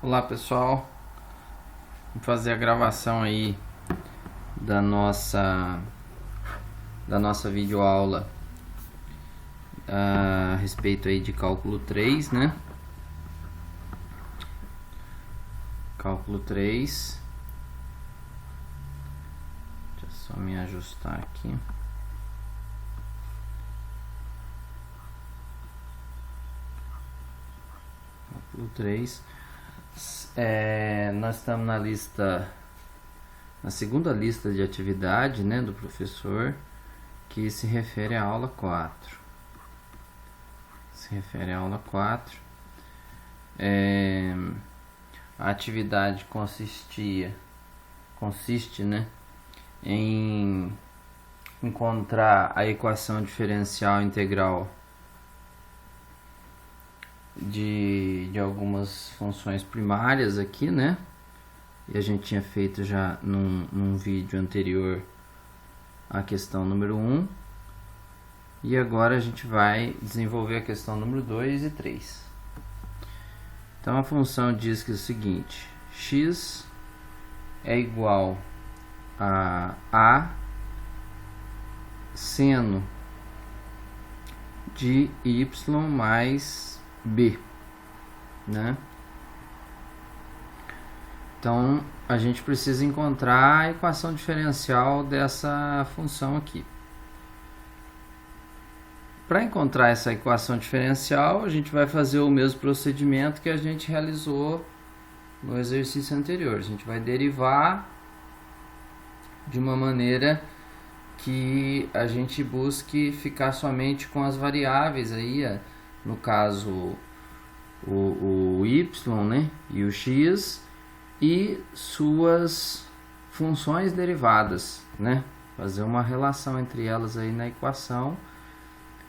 Olá pessoal, vou fazer a gravação aí da nossa videoaula a respeito aí de cálculo 3, né? Cálculo 3. Deixa eu só me ajustar aqui. Cálculo 3. Nós estamos na segunda lista de atividade, né, do professor, que se refere à aula 4. A atividade consiste, né, em encontrar a equação diferencial integral de algumas funções primárias aqui, né? E a gente tinha feito já num vídeo anterior a questão número 1. E agora a gente vai desenvolver a questão número 2 e 3. Então a função diz que é o seguinte: x é igual a seno de y mais b, né? Então a gente precisa encontrar a equação diferencial dessa função aqui. Para encontrar essa equação diferencial, a gente vai fazer o mesmo procedimento que a gente realizou no exercício anterior. A gente vai derivar de uma maneira que a gente busque ficar somente com as variáveis aí, no caso o y, né, e o x, e suas funções derivadas, né? Fazer uma relação entre elas aí na equação,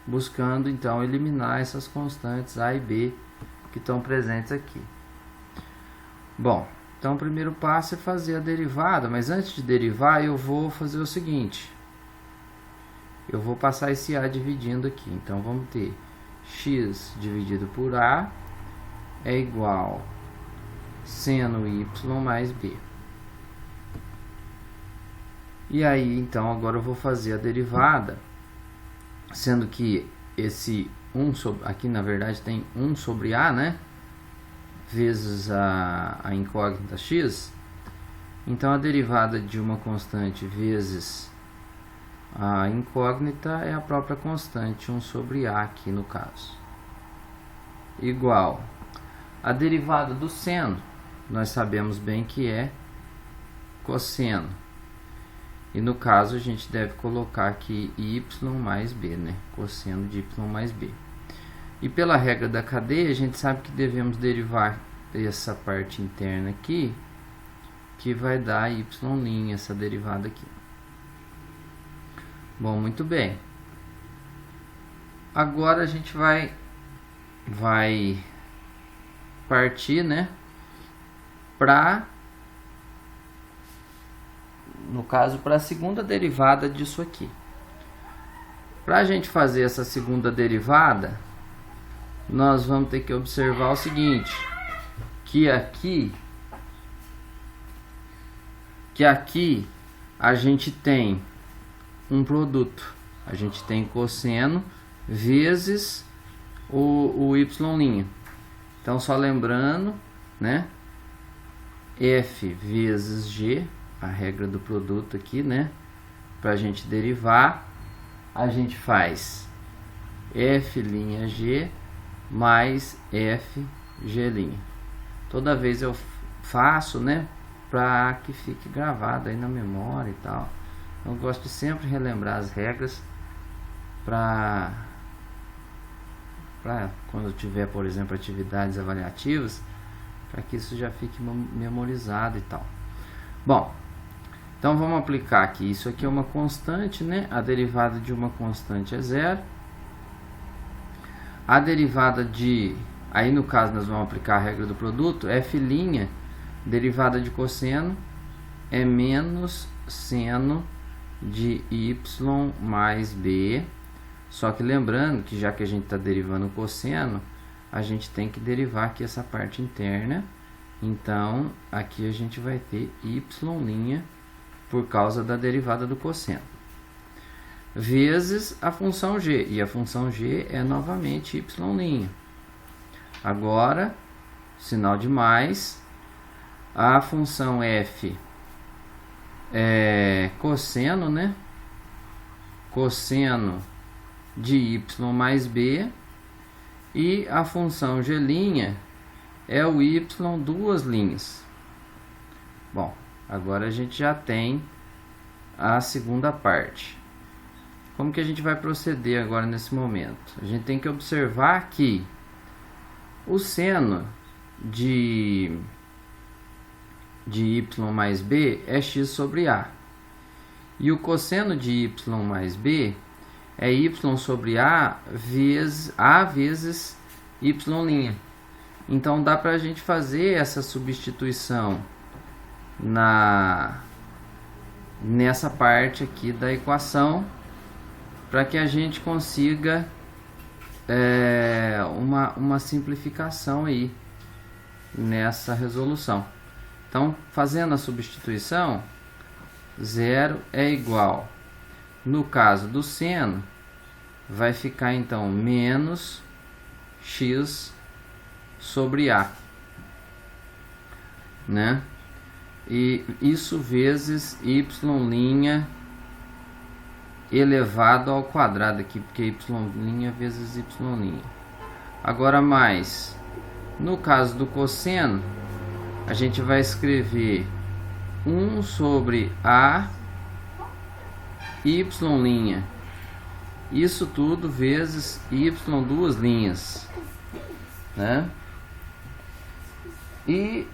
buscando então eliminar essas constantes a e b que estão presentes aqui. Bom, então o primeiro passo é fazer a derivada, mas antes de derivar eu vou fazer o seguinte: eu vou passar esse a dividindo aqui. Então vamos ter x dividido por a é igual seno y mais b. E aí então agora eu vou fazer a derivada, sendo que esse 1 sobre, aqui na verdade tem 1 sobre a, né, vezes a incógnita x. Então a derivada de uma constante vezes a incógnita é a própria constante 1 sobre a aqui no caso, igual a derivada do seno. Nós sabemos bem que é cosseno, e no caso a gente deve colocar aqui y mais b, né? Cosseno de y mais b. E pela regra da cadeia a gente sabe que devemos derivar essa parte interna aqui, que vai dar y', essa derivada aqui. Bom, muito bem. Agora a gente vai partir, né, no caso, para a segunda derivada disso aqui. Para a gente fazer essa segunda derivada, nós vamos ter que observar o seguinte, que aqui a gente tem um produto. A gente tem cosseno vezes o y'. Então, só lembrando, né, f vezes g, a regra do produto aqui, né? Para a gente derivar, a gente faz f'g mais fg'. Toda vez eu faço, né, para que fique gravado aí na memória e tal. Eu gosto de sempre relembrar as regras para quando eu tiver, por exemplo, atividades avaliativas, para que isso já fique memorizado e tal. Bom, então vamos aplicar aqui. Isso aqui é uma constante, né? A derivada de uma constante é zero. A derivada de... Aí no caso nós vamos aplicar a regra do produto. F', derivada de cosseno, é menos seno de y mais b. Só que lembrando que já que a gente está derivando o cosseno, a gente tem que derivar aqui essa parte interna Então, aqui a gente vai ter y' por causa da derivada do cosseno, vezes a função g, e a função g é novamente y'. Agora, sinal de mais, a função f é cosseno, né? Cosseno de y mais b, e a função g' é o y duas linhas. Bom, agora a gente já tem a segunda parte. Como que a gente vai proceder agora nesse momento? A gente tem que observar que o seno de y mais b é x sobre a. E o cosseno de y mais b é y sobre a vezes y'. Então dá para a gente fazer essa substituição nessa parte aqui da equação, para que a gente consiga uma simplificação aí nessa resolução. Então, fazendo a substituição, 0 é igual, no caso do seno, vai ficar então menos x sobre a, né? E isso vezes y' elevado ao quadrado aqui, porque y' vezes y'. Agora mais, no caso do cosseno, a gente vai escrever 1 sobre a y', isso tudo vezes y duas linhas, né? E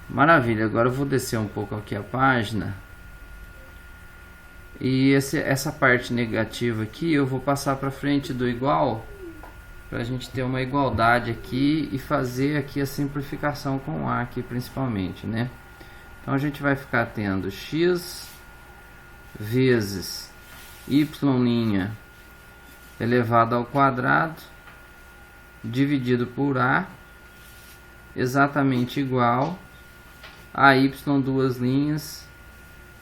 maravilha, agora eu vou descer um pouco aqui a página, e essa parte negativa aqui eu vou passar para frente do igual, para a gente ter uma igualdade aqui e fazer aqui a simplificação com a aqui principalmente, né? Então a gente vai ficar tendo x vezes y' elevado ao quadrado dividido por a, exatamente igual a y duas linhas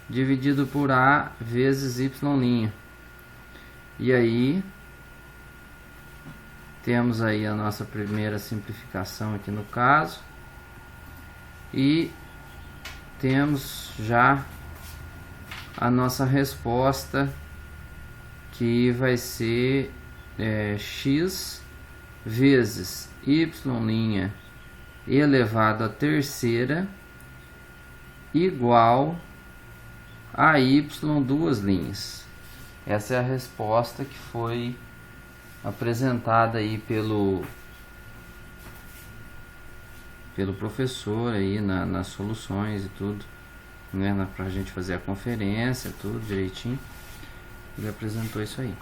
dividido por a vezes y'. E aí temos aí a nossa primeira simplificação aqui no caso, e temos já a nossa resposta, que vai ser x vezes y' elevado à terceira igual a y duas linhas. Essa é a resposta que foi apresentada aí pelo professor aí nas soluções e tudo, né, pra gente fazer a conferência, tudo direitinho. Ele apresentou isso aí.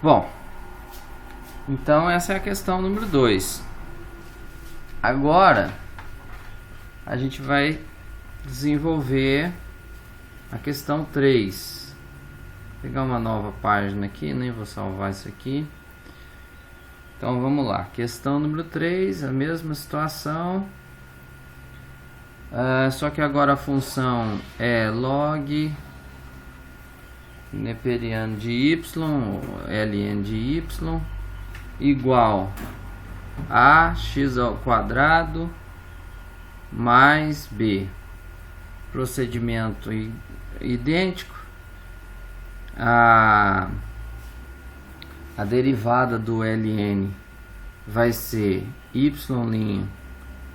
Bom, então essa é a questão número 2. Agora a gente vai desenvolver a questão 3. Vou pegar uma nova página aqui, nem vou salvar isso aqui. Então vamos lá, questão número 3, a mesma situação, só que agora a função é log neperiano de y, ln de y, igual a x ao quadrado mais b. Procedimento idêntico. A derivada do ln vai ser y'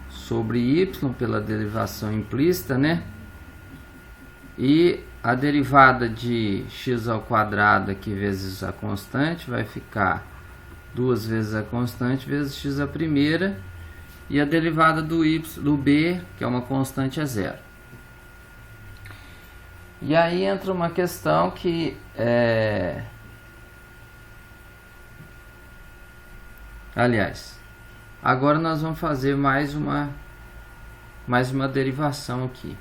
sobre y pela derivação implícita, né? E a derivada de x ao quadrado aqui vezes a constante vai ficar 2 vezes a constante vezes x a primeira, e a derivada do b, que é uma constante, é 0. E aí entra uma questão que aliás, agora nós vamos fazer mais uma derivação aqui.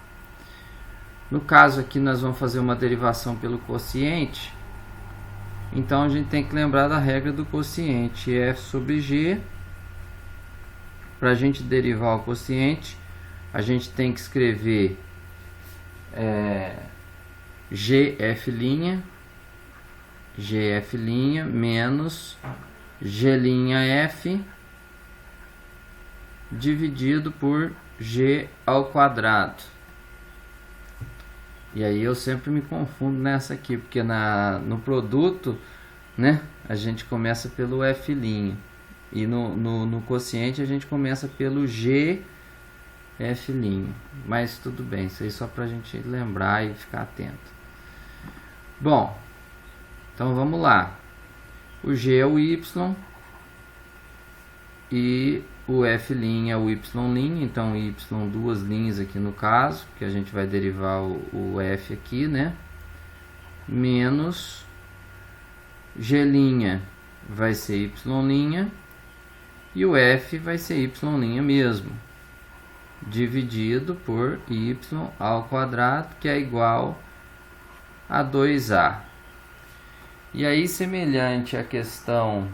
No caso aqui nós vamos fazer uma derivação pelo quociente. Então a gente tem que lembrar da regra do quociente, f sobre g para a gente derivar o quociente, a gente tem que escrever GF' menos G'F dividido por G ao quadrado. E aí eu sempre me confundo nessa aqui, porque no produto, né, a gente começa pelo F', e no quociente a gente começa pelo G'F'. Mas tudo bem, isso aí só para a gente lembrar e ficar atento. Bom, então vamos lá. O G é o Y e o F' é o Y', então Y duas linhas aqui no caso, que a gente vai derivar o F aqui, né? Menos G' vai ser Y' e o F vai ser Y' mesmo, dividido por Y ao quadrado, que é igual a 2A. E aí, semelhante à questão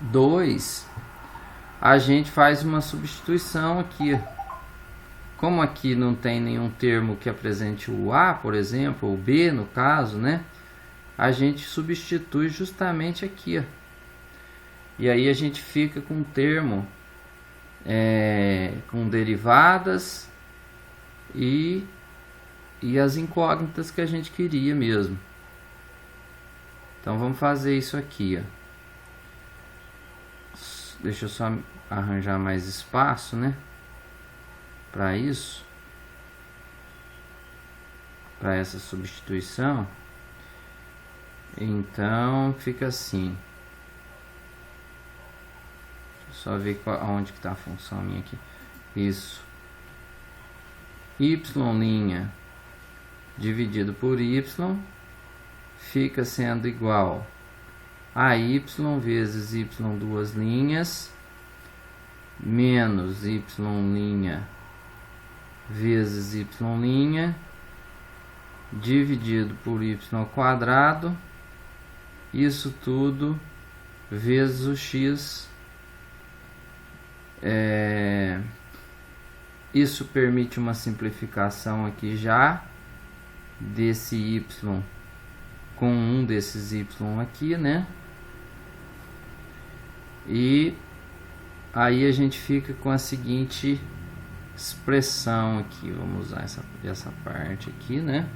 2, a gente faz uma substituição aqui. Como aqui não tem nenhum termo que apresente o A, por exemplo, ou B no caso, né? A gente substitui justamente aqui, ó. E aí a gente fica com um termo com derivadas e as incógnitas que a gente queria mesmo. Então vamos fazer isso aqui, ó. Deixa eu só arranjar mais espaço, né? Para isso, para essa substituição. Então fica assim. Deixa eu só ver onde que está a função minha aqui. Isso. Y' dividido por Y fica sendo igual a Y vezes Y duas linhas menos Y' vezes Y' dividido por Y ao quadrado, isso tudo vezes o X. Isso permite uma simplificação aqui já desse Y com um desses Y aqui, né? E aí a gente fica com a seguinte expressão aqui. Vamos usar essa parte aqui, né?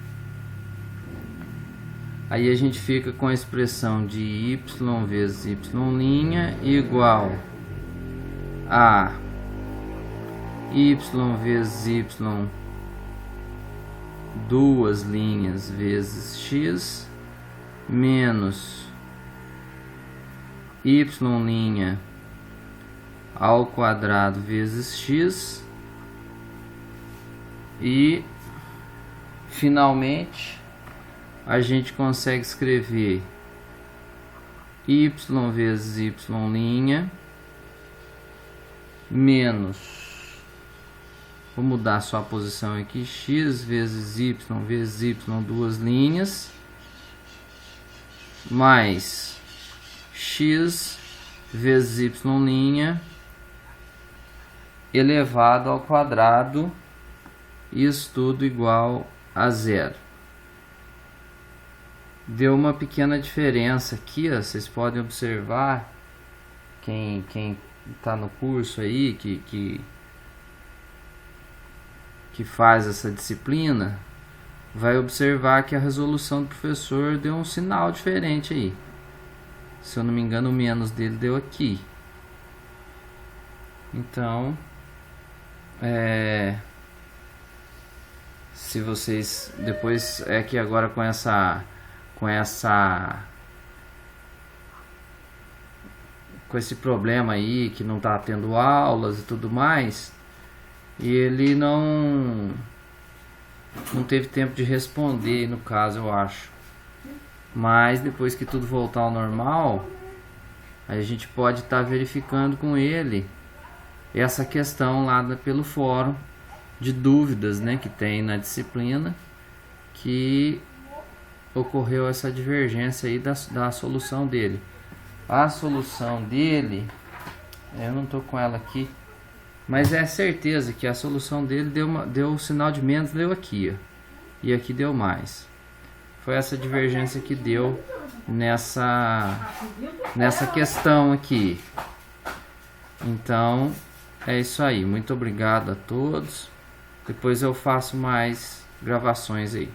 Aí a gente fica com a expressão de Y vezes Y' igual a Y vezes Y duas linhas vezes X menos Y' ao quadrado vezes X. E finalmente a gente consegue escrever Y vezes Y' menos, vou mudar só a posição aqui, X vezes Y duas linhas mais X vezes Y' elevado ao quadrado, isso tudo igual a zero. Deu uma pequena diferença aqui, ó, vocês podem observar, quem está no curso aí, que faz essa disciplina, vai observar que a resolução do professor deu um sinal diferente aí. Se eu não me engano, o menos dele deu aqui. Então, se vocês depois que agora com esse problema aí, que não está tendo aulas e tudo mais, e ele não teve tempo de responder, no caso, eu acho. Mas depois que tudo voltar ao normal, a gente pode estar verificando com ele essa questão lá pelo fórum de dúvidas, né, que tem na disciplina, que ocorreu essa divergência aí da solução dele. A solução dele Eu não tô com ela aqui, mas é certeza que a solução dele deu o sinal de menos, deu aqui, ó, e aqui deu mais. Foi essa divergência que deu nessa questão aqui. Então é isso aí, muito obrigado a todos. Depois eu faço mais gravações aí.